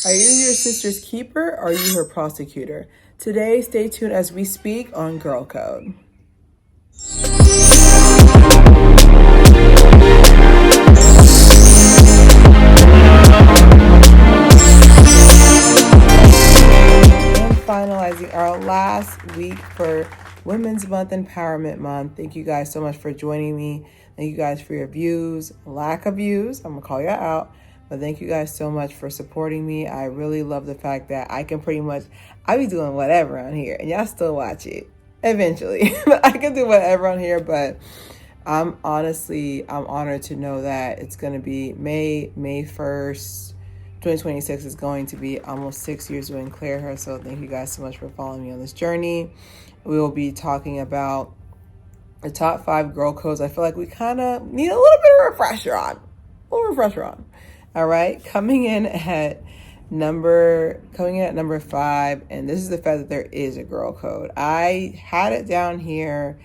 Are you your sister's keeper or are you her prosecutor? Today, stay tuned as we speak on Girl Code. And finalizing our last week for Women's Month, Empowerment Month. Thank you guys so much for joining me. Thank you guys for your views, lack of views. I'm going to call you out. But thank you guys so much for supporting me. I really love the fact that I can I be doing whatever on here and y'all still watch it eventually. But I can do whatever on here, but I'm honored to know that it's going to be May 1st, 2026 is going to be almost 6 years doing Clear Her. So thank you guys so much for following me on this journey. We will be talking about the top 5 girl codes I feel like we kind of need a little bit of refresher on. All right, coming in at number 5, and this is the fact that there is a girl code. I had it down here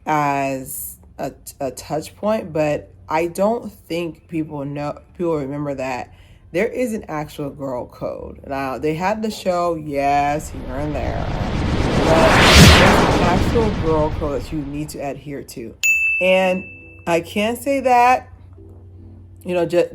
as a touch point, but I don't think people remember that there is an actual girl code. Now, they had the show, yes, here and there, but there's an actual girl code that you need to adhere to. And I can't say that,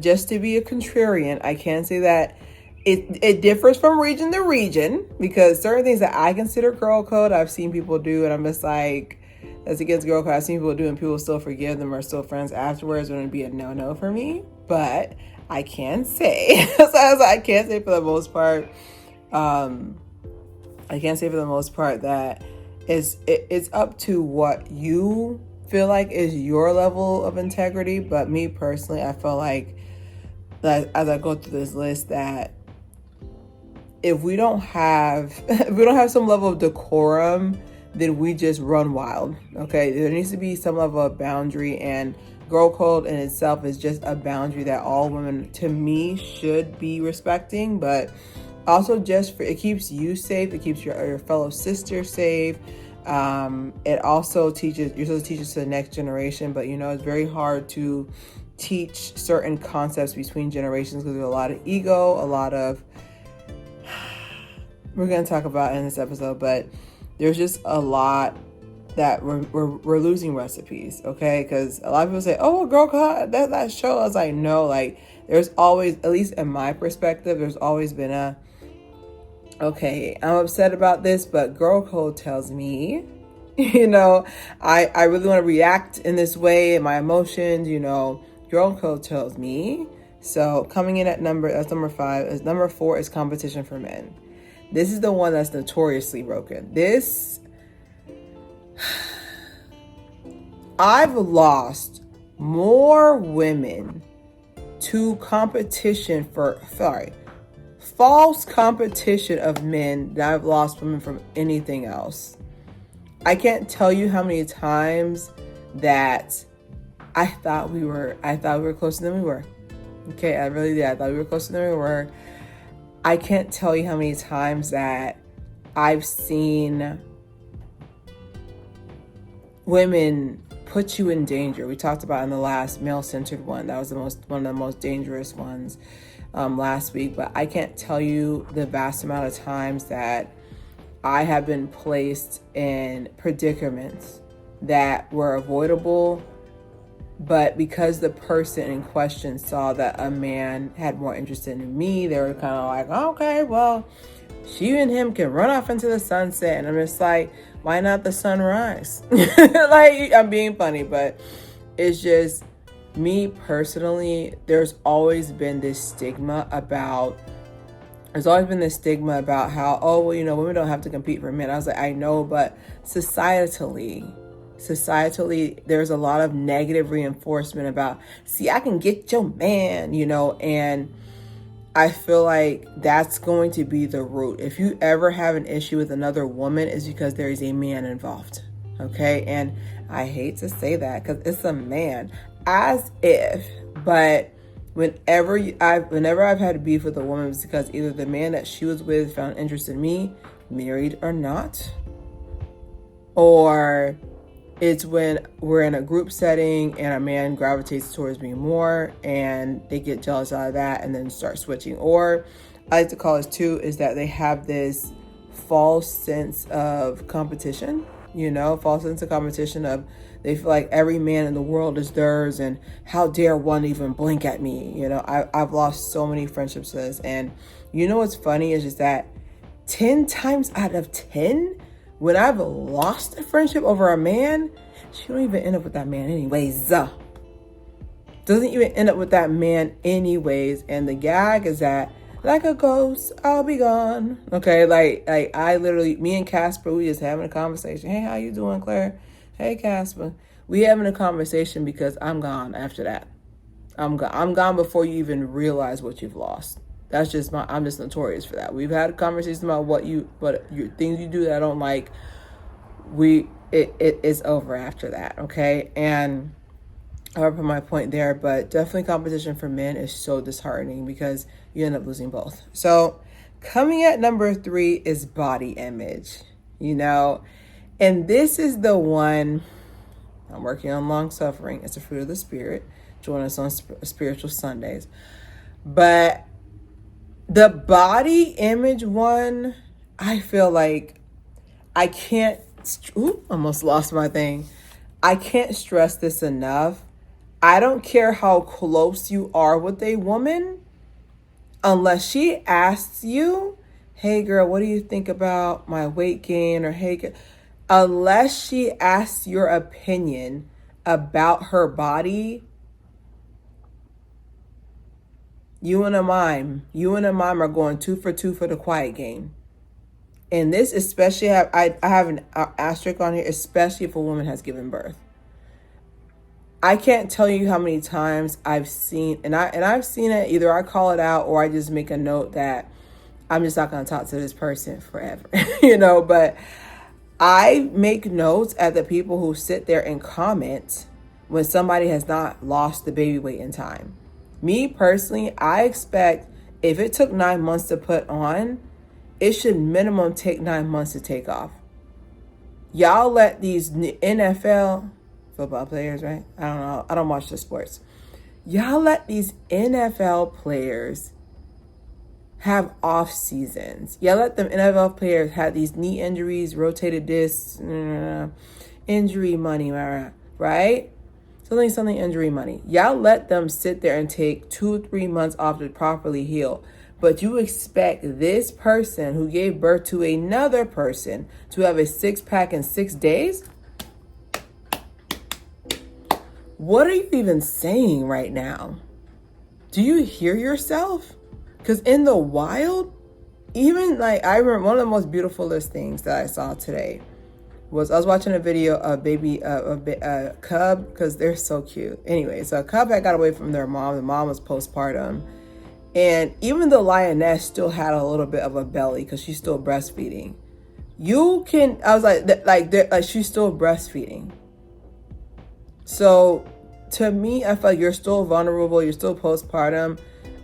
just to be a contrarian, I can say that it differs from region to region, because certain things that I consider girl code, I've seen people do, and I'm just like, that's against girl code. I've seen people do, and people still forgive them or still friends afterwards, when it'd be a no for me. But I can say, I can't say for the most part. That it's up to what you feel like is your level of integrity. But me personally, I feel like that as I go through this list, that if we don't have some level of decorum, then we just run wild. Okay, there needs to be some level of boundary, and girl code in itself is just a boundary that all women, to me, should be respecting. But also, it keeps you safe, it keeps your fellow sister safe. It also you're supposed to teach it to the next generation, but it's very hard to teach certain concepts between generations because there's a lot of ego, we're going to talk about in this episode, but there's just a lot that we're losing recipes, okay? Because a lot of people say, oh, girl code, that show. I was like, no, like, there's always, at least in my perspective, there's always been okay, I'm upset about this, but girl code tells me, I really want to react in this way, in my emotions, girl code tells me. So coming in at number 5, is number 4 is competition for men. This is the one that's notoriously broken. I've lost more women to false competition of men than I've lost women from anything else. I can't tell you how many times that I thought we were closer than we were. Okay, I really did. I thought we were closer than we were. I can't tell you how many times that I've seen women put you in danger. We talked about in the last male-centered one. That was one of the most dangerous ones last week. But I can't tell you the vast amount of times that I have been placed in predicaments that were avoidable, but because the person in question saw that a man had more interest in me, they were kind of like, okay, well, she and him can run off into the sunset. And I'm just like, why not the sunrise? Like, I'm being funny, but it's just me personally. There's always been this stigma about how, women don't have to compete for men. I was like, I know, but societally, there's a lot of negative reinforcement about, see, I can get your man, and I feel like that's going to be the root. If you ever have an issue with another woman, it's because there is a man involved. Okay. And I hate to say that because it's a man, but whenever I've had beef with a woman, it's because either the man that she was with found interest in me, married or not, or it's when we're in a group setting and a man gravitates towards me more and they get jealous out of that and then start switching. Or I like to call it too, is that they have this false sense of competition, false sense of competition of they feel like every man in the world is theirs and how dare one even blink at me. I've lost so many friendships to this. And what's funny is just that 10 times out of 10, when I've lost a friendship over a man, she don't even end up with that man anyways. Doesn't even end up with that man anyways. And the gag is that, like a ghost, I'll be gone. Okay, like I literally, me and Casper, we just having a conversation. Hey, how you doing, Claire? Hey, Casper. We having a conversation because I'm gone after that. I'm gone before you even realize what you've lost. That's just I'm just notorious for that. We've had a conversation about your things you do that I don't like. It's over after that, okay? And I'll put my point there, but definitely competition for men is so disheartening because you end up losing both. So coming at number 3 is body image, and this is the one I'm working on. Long suffering. It's a fruit of the spirit. Join us on Spiritual Sundays. But the body image one, I feel like I can't, almost lost my thing. I can't stress this enough. I don't care how close you are with a woman, unless she asks you, hey girl, what do you think about my weight gain? Or hey, unless she asks your opinion about her body, you and a mime are going 2 for 2 for the quiet game. And this especially, I have an asterisk on here, especially if a woman has given birth. I can't tell you how many times I've seen, and I've seen it, either I call it out or I just make a note that I'm just not going to talk to this person forever, but I make notes at the people who sit there and comment when somebody has not lost the baby weight in time. Me personally, I expect if it took 9 months to put on, it should minimum take 9 months to take off. Y'all let these NFL football players, right? I don't know. I don't watch the sports. Y'all let these NFL players have off seasons. Y'all let them NFL players have these knee injuries, rotated discs, injury money, right? Something injury money. Y'all let them sit there and take 2 or 3 months off to properly heal. But you expect this person who gave birth to another person to have a 6-pack in 6 days? What are you even saying right now? Do you hear yourself? Because in the wild, even I remember one of the most beautiful things that I saw today was I was watching a video of a cub, because they're so cute. Anyway, so a cub had got away from their mom. The mom was postpartum. And even the lioness still had a little bit of a belly because she's still breastfeeding. I was like she's still breastfeeding. So to me, I feel like you're still vulnerable. You're still postpartum.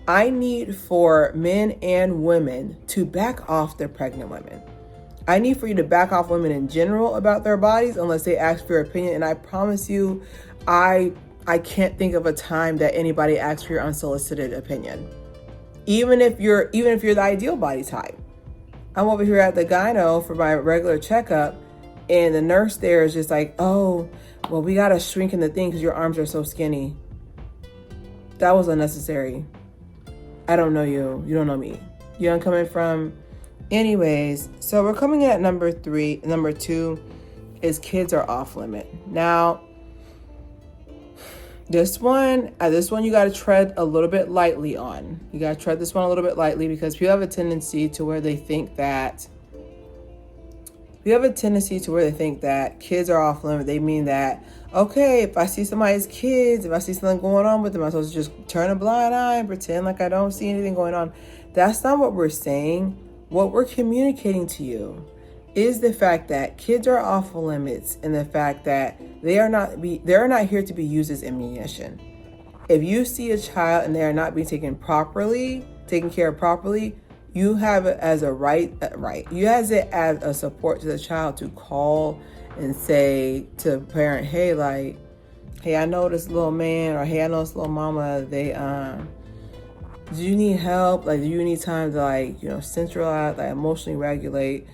I need for men and women to back off their pregnant women. I need for you to back off women in general about their bodies unless they ask for your opinion. And I promise you, I can't think of a time that anybody asks for your unsolicited opinion. Even if you're the ideal body type. I'm over here at the gyno for my regular checkup, and the nurse there is just like, oh, well, we got to shrink in the thing because your arms are so skinny. That was unnecessary. I don't know you. You don't know me. You know where I'm coming from? Anyways, so we're coming in at number 3. Number 2 is kids are off limit. Now, this one you got to tread a little bit lightly on. You got to tread this one a little bit lightly because people have a tendency to where they think that kids are off limit. They mean that, okay, if I see somebody's kids, if I see something going on with them, I'm supposed to just turn a blind eye and pretend like I don't see anything going on. That's not what we're saying. What we're communicating to you is the fact that kids are off limits, and the fact that they are not here to be used as ammunition. If you see a child and they are not being taken care of properly, you have it as a right. You have it as a support to the child to call and say to a parent, hey, I know this little man, or hey, I know this little mama, Do you need help? Like, do you need time to, like, centralize, like, emotionally regulate,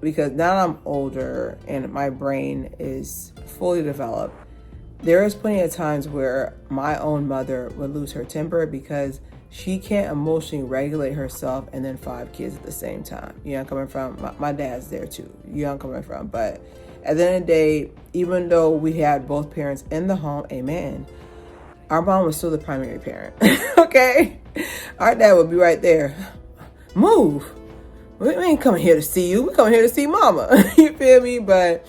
because now I'm older and my brain is fully developed. There is plenty of times where my own mother would lose her temper because she can't emotionally regulate herself and then 5 kids at the same time. You know I'm coming from? My dad's there too. You know I'm coming from? But at the end of the day, even though we had both parents in the home, amen, our mom was still the primary parent. Okay? Our dad would be right there. Move. We ain't coming here to see you. We're coming here to see mama. You feel me? But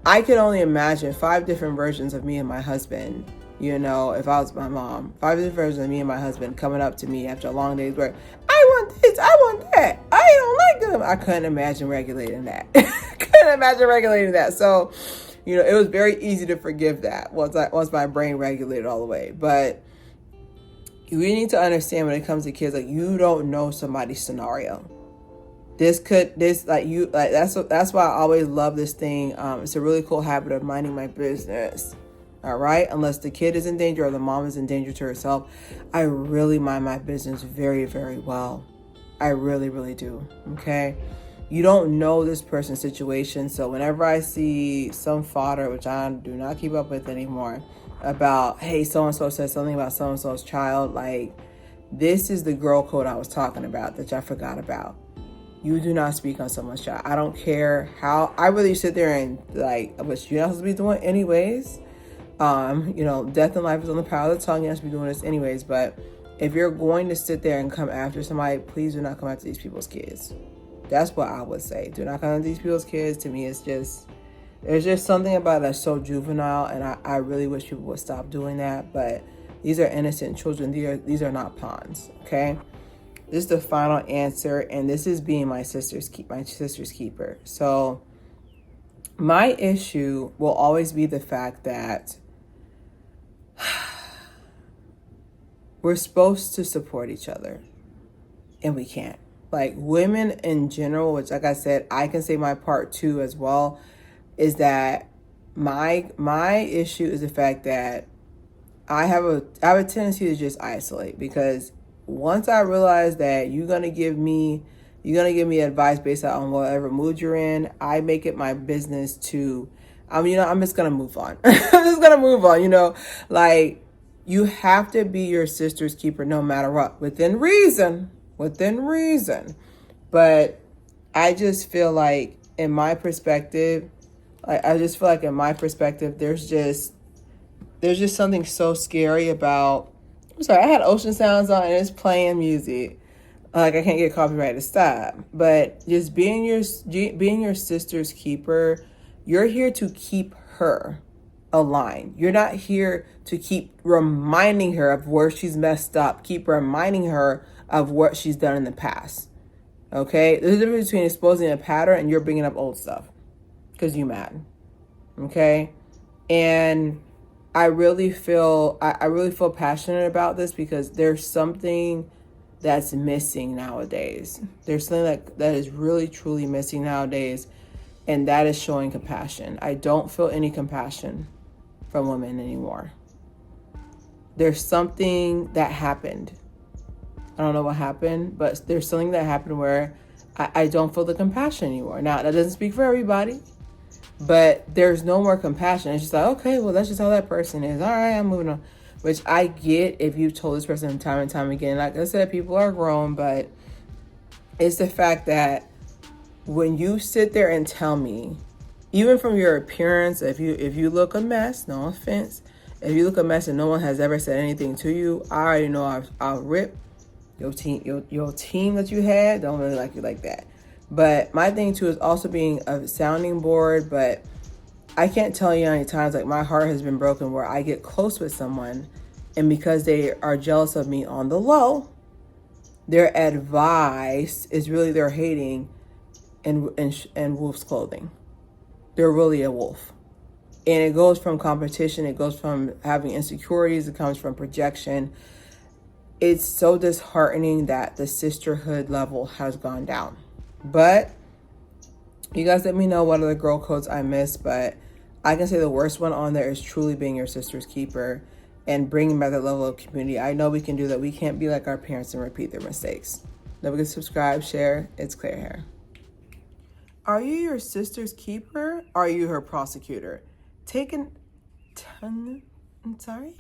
I can only imagine 5 different versions of me and my husband, if I was my mom. 5 different versions of me and my husband coming up to me after a long day's work. I want this. I want that. I don't like them. I couldn't imagine regulating that. So, it was very easy to forgive that once my brain regulated all the way. But you really need to understand when it comes to kids, like, you don't know somebody's scenario. That's why I always love this thing. It's a really cool habit of minding my business. All right. Unless the kid is in danger or the mom is in danger to herself, I really mind my business very, very well. I really, really do. Okay. You don't know this person's situation. So whenever I see some fodder, which I do not keep up with anymore, about, hey, so-and-so said something about so-and-so's child, like, this is the girl code I was talking about that y'all forgot about. You do not speak on someone's child. I don't care how. I really sit there and, like, which you're not supposed to be doing anyways. Death and life is on the power of the tongue. You're not supposed to be doing this anyways. But if you're going to sit there and come after somebody, please do not come after these people's kids. That's what I would say. Do not come after these people's kids. To me, there's just something about it that's so juvenile, and I really wish people would stop doing that. But these are innocent children. These are not pawns. Okay. This is the final answer, and this is being my sister's keeper. So my issue will always be the fact that we're supposed to support each other, and we can't. Like, women in general, which, like I said, I can say my part too as well, is that my issue is the fact that I have a tendency to just isolate, because once I realize that you're gonna give me advice based on whatever mood you're in, I make it my business to, I'm just gonna move on. I'm just gonna move on. Like, you have to be your sister's keeper no matter what, within reason. But I just feel like, in my perspective, there's just something so scary about. I'm sorry, I had ocean sounds on and it's playing music. Like, I can't get copyright to stop. But just being your sister's keeper, you're here to keep her aligned. You're not here to keep reminding her of where she's messed up. Keep reminding her of what she's done in the past. Okay? There's a difference between exposing a pattern and you're bringing up old stuff because you mad. Okay? And I really feel passionate about this because there's something that's missing nowadays. There's something that is really truly missing nowadays, and that is showing compassion. I don't feel any compassion from women anymore. There's something that happened. I don't know what happened, but there's something that happened where I don't feel the compassion anymore. Now, that doesn't speak for everybody. But there's no more compassion. It's just like, okay, well, that's just how that person is. All right, I'm moving on. Which I get if you've told this person time and time again. Like I said, people are grown, but it's the fact that when you sit there and tell me, even from your appearance, if you look a mess, no offense, if you look a mess and no one has ever said anything to you, I already know I'll rip your team that you had. Don't really like you like that. But my thing too is also being a sounding board. But I can't tell you how many times, like, my heart has been broken where I get close with someone, and because they are jealous of me on the low, their advice is really they're hating in wolf's clothing. They're really a wolf. And it goes from competition. It goes from having insecurities. It comes from projection. It's so disheartening that the sisterhood level has gone down. But you guys let me know what other girl codes I missed. But I can say the worst one on there is truly being your sister's keeper. and bringing back that level of community. I know we can do that. We can't be like our parents and repeat their mistakes. Don't forget to subscribe, share. It's Claire here. Are you your sister's keeper? Are you her prosecutor? I'm sorry?